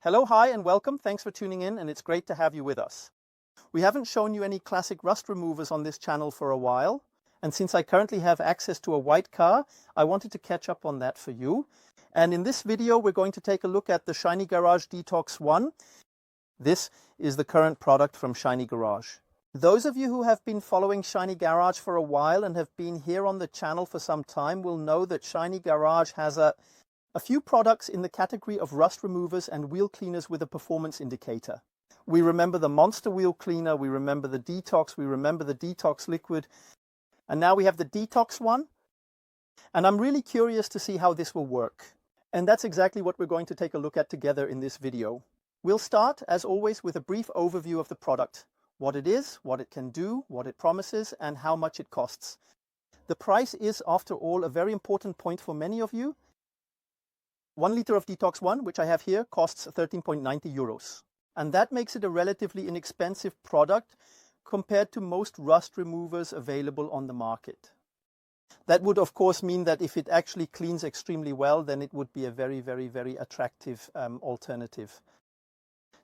Hello, hi, and welcome. Thanks for tuning in, and it's great to have you with us. We haven't shown you any classic rust removers on this channel for a while, and since I currently have access to a white car, I wanted to catch up on that for you. And in this video, we're going to take a look at the Shiny Garage D-TOX 1. This is the current product from Shiny Garage. Those of you who have been following Shiny Garage for a while and have been here on the channel for some time will know that Shiny Garage has a few products in the category of rust removers and wheel cleaners with a performance indicator. We remember the Monster Wheel Cleaner, we remember the D-TOX, we remember the D-TOX Liquid, and now we have the D-TOX 1. And I'm really curious to see how this will work. And that's exactly what we're going to take a look at together in this video. We'll start, as always, with a brief overview of the product. What it is, what it can do, what it promises, and how much it costs. The price is, after all, a very important point for many of you. 1 liter of D-TOX 1, which I have here, costs 13.90 euros. And that makes it a relatively inexpensive product compared to most rust removers available on the market. That would, of course, mean that if it actually cleans extremely well, then it would be a very, very, very attractive alternative.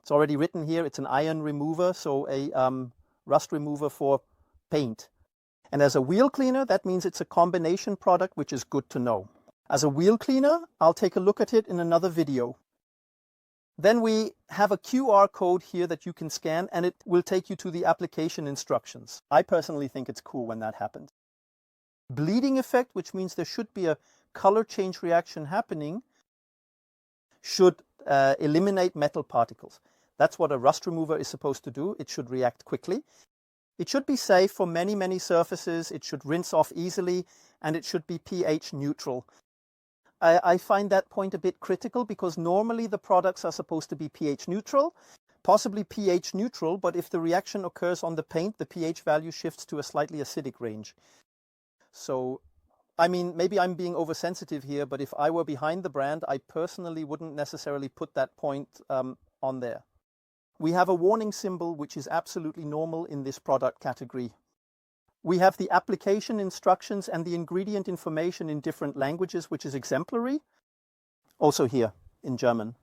It's already written here, it's an iron remover, so a rust remover for paint. And as a wheel cleaner, that means it's a combination product, which is good to know. As a wheel cleaner, I'll take a look at it in another video. Then we have a QR code here that you can scan, and it will take you to the application instructions. I personally think it's cool when that happens. Bleeding effect, which means there should be a color change reaction happening, should eliminate metal particles. That's what a rust remover is supposed to do. It should react quickly. It should be safe for many, many surfaces. It should rinse off easily, and it should be pH neutral. I find that point a bit critical because normally the products are supposed to be pH neutral, possibly pH neutral, but if the reaction occurs on the paint, the pH value shifts to a slightly acidic range. So, I mean, maybe I'm being oversensitive here, but if I were behind the brand, I personally wouldn't necessarily put that point on there. We have a warning symbol, which is absolutely normal in this product category. We have the application instructions and the ingredient information in different languages, which is exemplary. Also here in German.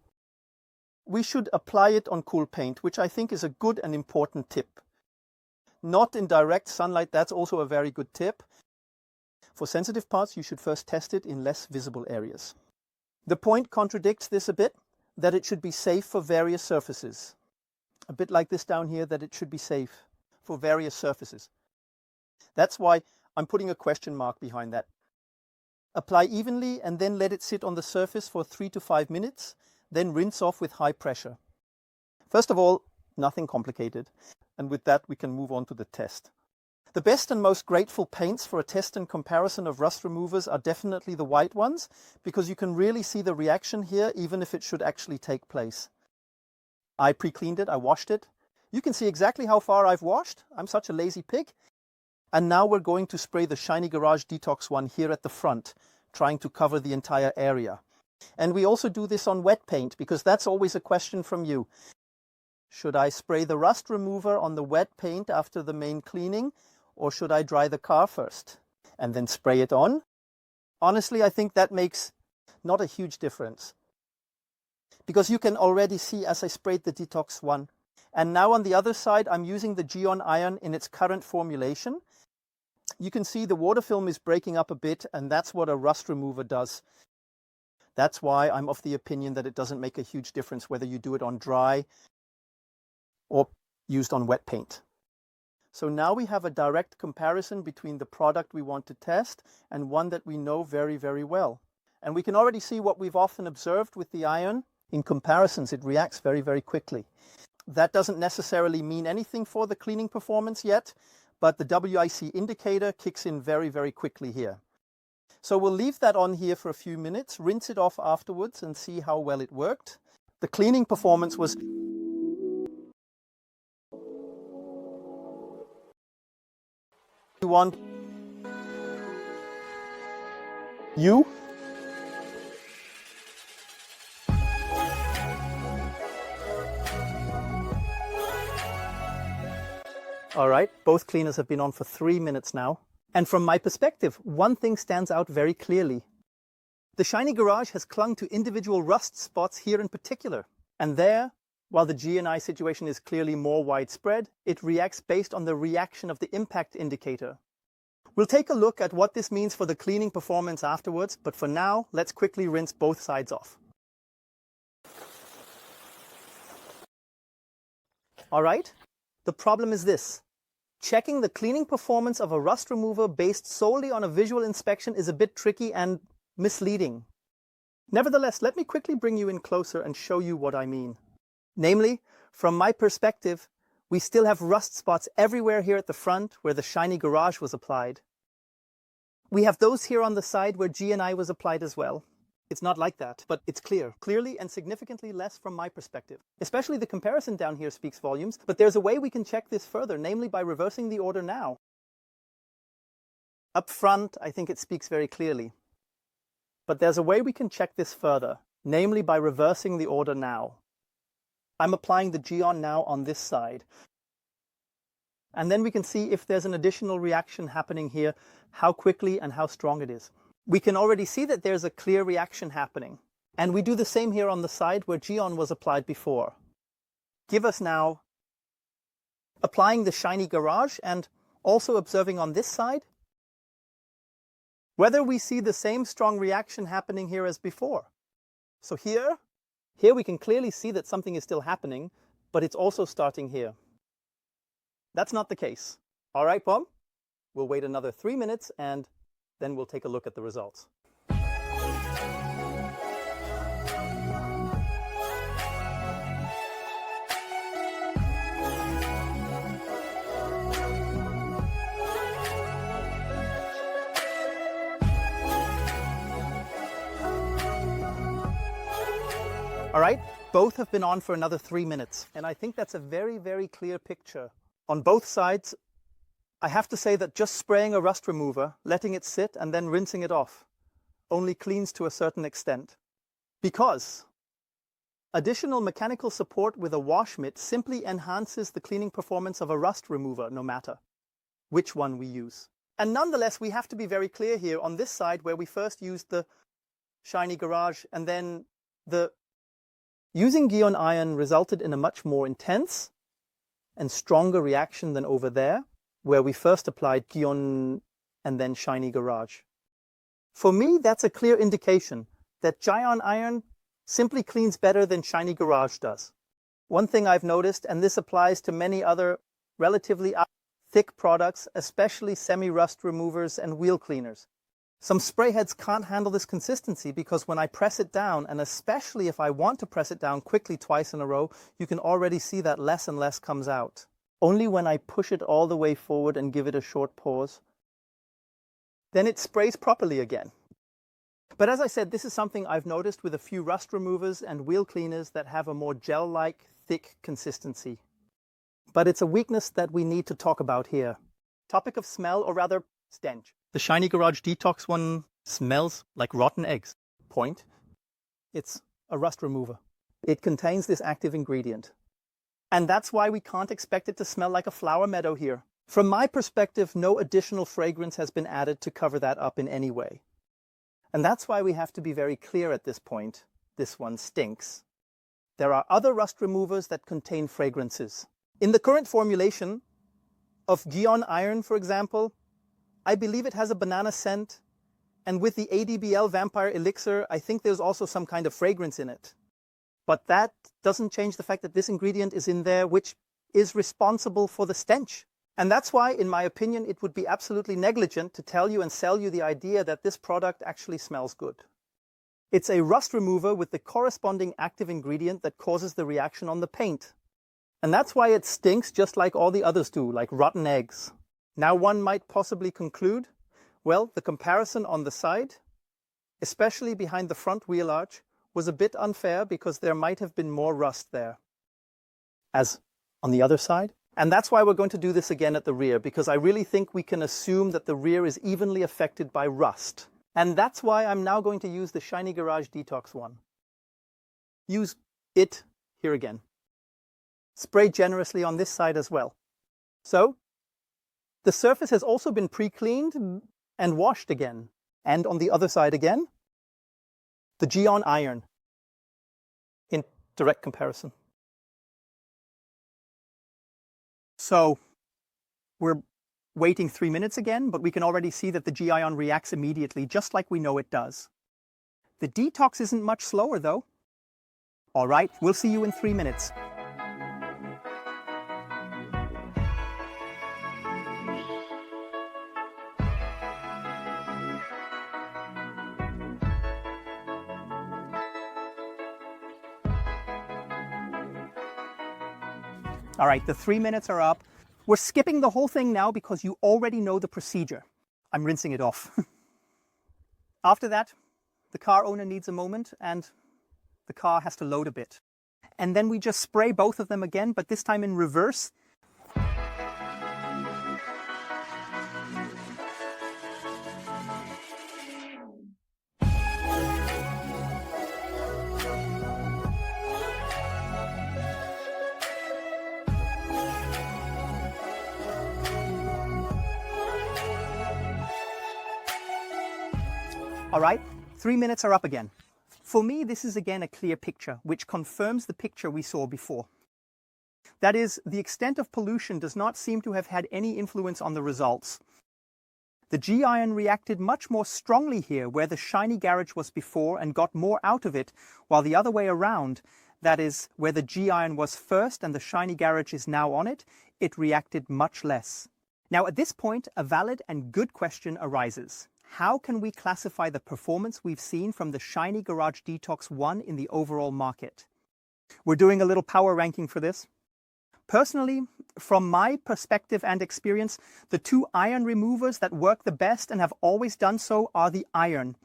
We should apply it on cool paint, which I think is a good and important tip. Not in direct sunlight, that's also a very good tip. For sensitive parts, you should first test it in less visible areas. The point contradicts this a bit, that it should be safe for various surfaces. A bit like this down here, that it should be safe for various surfaces. That's why I'm putting a question mark behind that. Apply evenly and then let it sit on the surface for 3 to 5 minutes, then rinse off with high pressure. First of all, nothing complicated. And with that, we can move on to the test. The best and most grateful paints for a test and comparison of rust removers are definitely the white ones, because you can really see the reaction here, even if it should actually take place. I pre-cleaned it, I washed it. You can see exactly how far I've washed. I'm such a lazy pig. And now we're going to spray the Shiny Garage D-TOX 1 here at the front, trying to cover the entire area. And we also do this on wet paint, because that's always a question from you. Should I spray the rust remover on the wet paint after the main cleaning, or should I dry the car first and then spray it on? Honestly, I think that makes not a huge difference. Because you can already see as I sprayed the D-TOX 1. And now on the other side, I'm using the Gyeon Iron in its current formulation. You can see the water film is breaking up a bit, and that's what a rust remover does. That's why I'm of the opinion that it doesn't make a huge difference whether you do it on dry or used on wet paint. So now we have a direct comparison between the product we want to test and one that we know very, very well. And we can already see what we've often observed with the iron. In comparisons, it reacts very, very quickly. That doesn't necessarily mean anything for the cleaning performance yet, but the WIC indicator kicks in very, very quickly here. So we'll leave that on here for a few minutes, rinse it off afterwards and see how well it worked. The cleaning performance was... You want... You? All right, both cleaners have been on for 3 minutes now. And from my perspective, one thing stands out very clearly. The Shiny Garage has clung to individual rust spots here in particular. And there, while the GNI situation is clearly more widespread, it reacts based on the reaction of the impact indicator. We'll take a look at what this means for the cleaning performance afterwards, but for now, let's quickly rinse both sides off. All right, the problem is this. Checking the cleaning performance of a rust remover based solely on a visual inspection is a bit tricky and misleading. Nevertheless, let me quickly bring you in closer and show you what I mean. Namely, from my perspective, we still have rust spots everywhere here at the front where the shiny garage was applied. We have those here on the side where GNI was applied as well. It's not like that, but it's clearly and significantly less from my perspective. Especially the comparison down here speaks volumes, but there's a way we can check this further, namely by reversing the order now. Up front, I think it speaks very clearly. But there's a way we can check this further, namely by reversing the order now. I'm applying the Gyeon now on this side. And then we can see if there's an additional reaction happening here, how quickly and how strong it is. We can already see that there's a clear reaction happening. And we do the same here on the side where Gyeon was applied before. Give us now applying the shiny garage and also observing on this side whether we see the same strong reaction happening here as before. So here we can clearly see that something is still happening, but it's also starting here. That's not the case. All right, Pom? We'll wait another 3 minutes and then we'll take a look at the results. All right, both have been on for another 3 minutes, and I think that's a very, very clear picture. On both sides, I have to say that just spraying a rust remover, letting it sit and then rinsing it off, only cleans to a certain extent. Because additional mechanical support with a wash mitt simply enhances the cleaning performance of a rust remover, no matter which one we use. And nonetheless, we have to be very clear here on this side where we first used the shiny garage and then using Gyeon Iron resulted in a much more intense and stronger reaction than over there, where we first applied Gyeon and then shiny garage. For me, that's a clear indication that Gyeon Iron simply cleans better than shiny garage does. One thing I've noticed, and this applies to many other relatively thick products, especially semi-rust removers and wheel cleaners. Some spray heads can't handle this consistency because when I press it down, and especially if I want to press it down quickly twice in a row, you can already see that less and less comes out. Only when I push it all the way forward and give it a short pause, then it sprays properly again. But as I said, this is something I've noticed with a few rust removers and wheel cleaners that have a more gel-like, thick consistency. But it's a weakness that we need to talk about here. Topic of smell, or rather, stench. The shiny garage D-TOX one smells like rotten eggs. Point. It's a rust remover. It contains this active ingredient. And that's why we can't expect it to smell like a flower meadow here. From my perspective, no additional fragrance has been added to cover that up in any way. And that's why we have to be very clear at this point. This one stinks. There are other rust removers that contain fragrances. In the current formulation of Gyeon Iron, for example, I believe it has a banana scent, and with the ADBL Vampire Elixir, I think there's also some kind of fragrance in it. But that doesn't change the fact that this ingredient is in there, which is responsible for the stench. And that's why, in my opinion, it would be absolutely negligent to tell you and sell you the idea that this product actually smells good. It's a rust remover with the corresponding active ingredient that causes the reaction on the paint. And that's why it stinks just like all the others do, like rotten eggs. Now one might possibly conclude, well, the comparison on the side, especially behind the front wheel arch, was a bit unfair because there might have been more rust there, as on the other side. And that's why we're going to do this again at the rear, because I really think we can assume that the rear is evenly affected by rust. And that's why I'm now going to use the Shiny Garage D-TOX one. Use it here again. Spray generously on this side as well. So, the surface has also been pre-cleaned and washed again. And on the other side again, the Gyeon Iron. In direct comparison. So we're waiting 3 minutes again, but we can already see that the Gyeon reacts immediately, just like we know it does. The D-TOX isn't much slower, though. All right, we'll see you in 3 minutes. All right, the 3 minutes are up. We're skipping the whole thing now because you already know the procedure. I'm rinsing it off. After that, the car owner needs a moment and the car has to load a bit. And then we just spray both of them again, but this time in reverse. All right, 3 minutes are up again. For me, this is again a clear picture, which confirms the picture we saw before. That is, the extent of pollution does not seem to have had any influence on the results. The G-iron reacted much more strongly here, where the shiny garage was before and got more out of it, while the other way around, that is, where the G-iron was first and the shiny garage is now on it, it reacted much less. Now at this point, a valid and good question arises. How can we classify the performance we've seen from the Shiny Garage D-TOX 1 in the overall market? We're doing a little power ranking for this. Personally, from my perspective and experience, the two iron removers that work the best and have always done so are the Iron,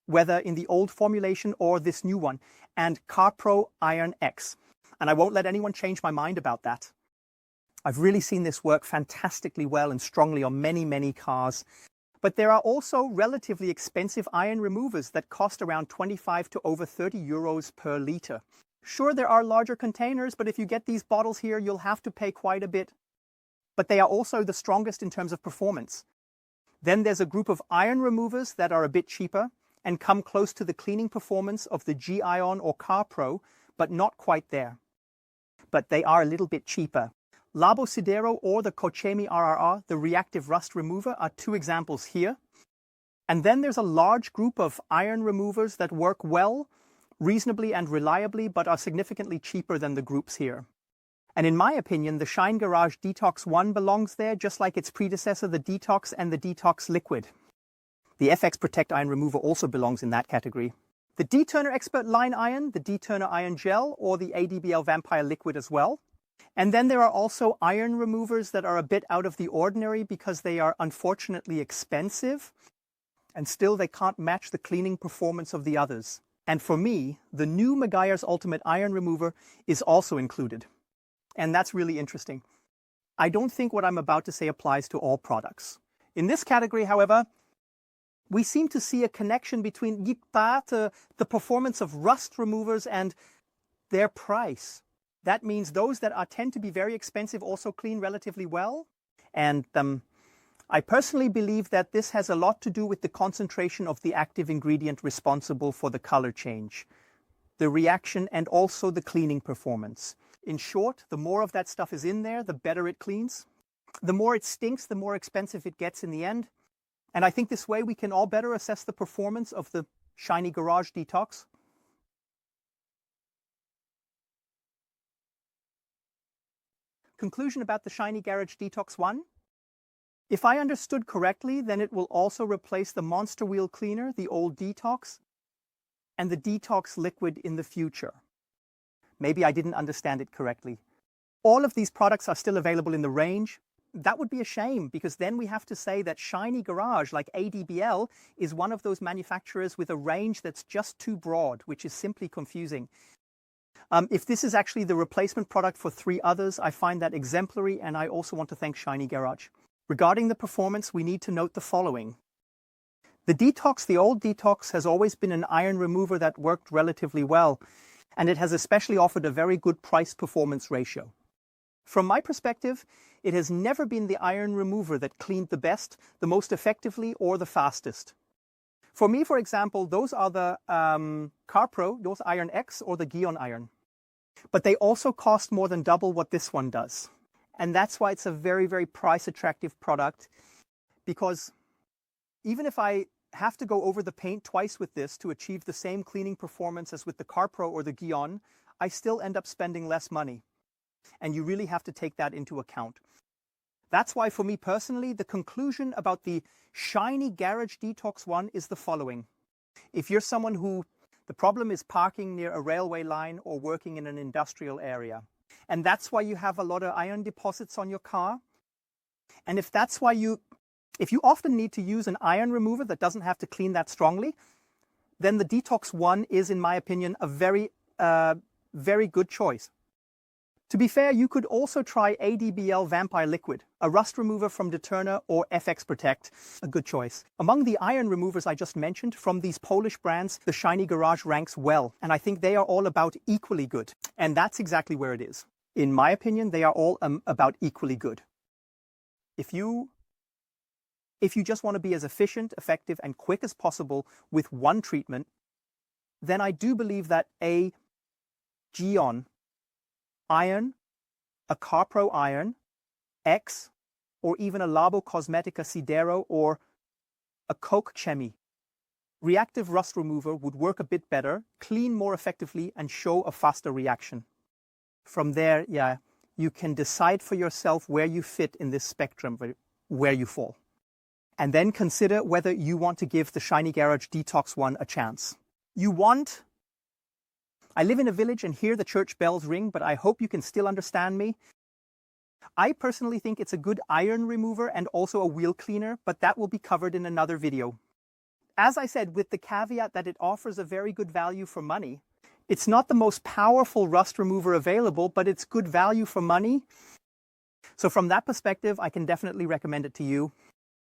whether in the old formulation or this new one, and CarPro Iron X. And I won't let anyone change my mind about that. I've really seen this work fantastically well and strongly on many, many cars. But there are also relatively expensive iron removers that cost around 25 to over 30 euros per liter. Sure, there are larger containers, but if you get these bottles here, you'll have to pay quite a bit. But they are also the strongest in terms of performance. Then there's a group of iron removers that are a bit cheaper and come close to the cleaning performance of the G-Ion or CarPro, but not quite there. But they are a little bit cheaper. Sidero or the Koch Chemie RRR, the reactive rust remover, are two examples here. And then there's a large group of iron removers that work well, reasonably and reliably, but are significantly cheaper than the groups here. And in my opinion, the Shine Garage D-TOX 1 belongs there, just like its predecessor, the D-TOX and the D-TOX Liquid. The FX Protect Iron Remover also belongs in that category. The D-Turner Expert Line Iron, the D-Turner Iron Gel, or the ADBL Vampire Liquid as well. And then there are also iron removers that are a bit out of the ordinary because they are unfortunately expensive, and still they can't match the cleaning performance of the others. And for me, the new Meguiar's Ultimate Iron Remover is also included. And that's really interesting. I don't think what I'm about to say applies to all products. In this category, however, we seem to see a connection between the performance of rust removers and their price. That means those that tend to be very expensive also clean relatively well. And I personally believe that this has a lot to do with the concentration of the active ingredient responsible for the color change, the reaction, and also the cleaning performance. In short, the more of that stuff is in there, the better it cleans. The more it stinks, the more expensive it gets in the end. And I think this way we can all better assess the performance of the Shiny Garage D-TOX. Conclusion about the Shiny Garage D-TOX 1. If I understood correctly, then it will also replace the Monster Wheel Cleaner, the old D-TOX, and the D-TOX Liquid in the future. Maybe I didn't understand it correctly. All of these products are still available in the range. That would be a shame, because then we have to say that Shiny Garage, like ADBL, is one of those manufacturers with a range that's just too broad, which is simply confusing. If this is actually the replacement product for 3 others, I find that exemplary, and I also want to thank Shiny Garage. Regarding the performance, we need to note the following. The D-TOX, the old D-TOX, has always been an iron remover that worked relatively well, and it has especially offered a very good price-performance ratio. From my perspective, it has never been the iron remover that cleaned the best, the most effectively, or the fastest. For me, for example, those are the CarPro, those Iron X, or the Gyeon Iron. But they also cost more than double what this one does. And that's why it's a very, very price-attractive product, because even if I have to go over the paint twice with this to achieve the same cleaning performance as with the CarPro or the Gyeon, I still end up spending less money. And you really have to take that into account. That's why, for me personally, the conclusion about the shiny Garage D-TOX 1 is the following. If you're someone who the problem is parking near a railway line or working in an industrial area, and that's why you have a lot of iron deposits on your car, and if that's why if you often need to use an iron remover that doesn't have to clean that strongly, then the D-TOX 1 is, in my opinion, a very, very good choice. To be fair, you could also try ADBL Vampire Liquid, a rust remover from Deterna, or FX Protect, a good choice. Among the iron removers I just mentioned from these Polish brands, the Shiny Garage ranks well, and I think they are all about equally good. And that's exactly where it is. In my opinion, they are all about equally good. If you just want to be as efficient, effective, and quick as possible with one treatment, then I do believe that a Gyeon Iron, a CarPro Iron, X, or even a Labocosmetica Sidero or a Koch Chemie reactive rust remover would work a bit better, clean more effectively, and show a faster reaction. From there, yeah, you can decide for yourself where you fit in this spectrum, where you fall. And then consider whether you want to give the Shiny Garage D-TOX 1 a chance. I live in a village and hear the church bells ring, but I hope you can still understand me. I personally think it's a good iron remover and also a wheel cleaner, but that will be covered in another video. As I said, with the caveat that it offers a very good value for money. It's not the most powerful rust remover available, but it's good value for money. So from that perspective, I can definitely recommend it to you.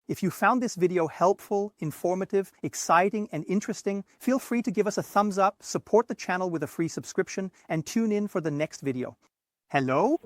If you found this video helpful, informative, exciting, and interesting, feel free to give us a thumbs up, support the channel with a free subscription, and tune in for the next video. Hello?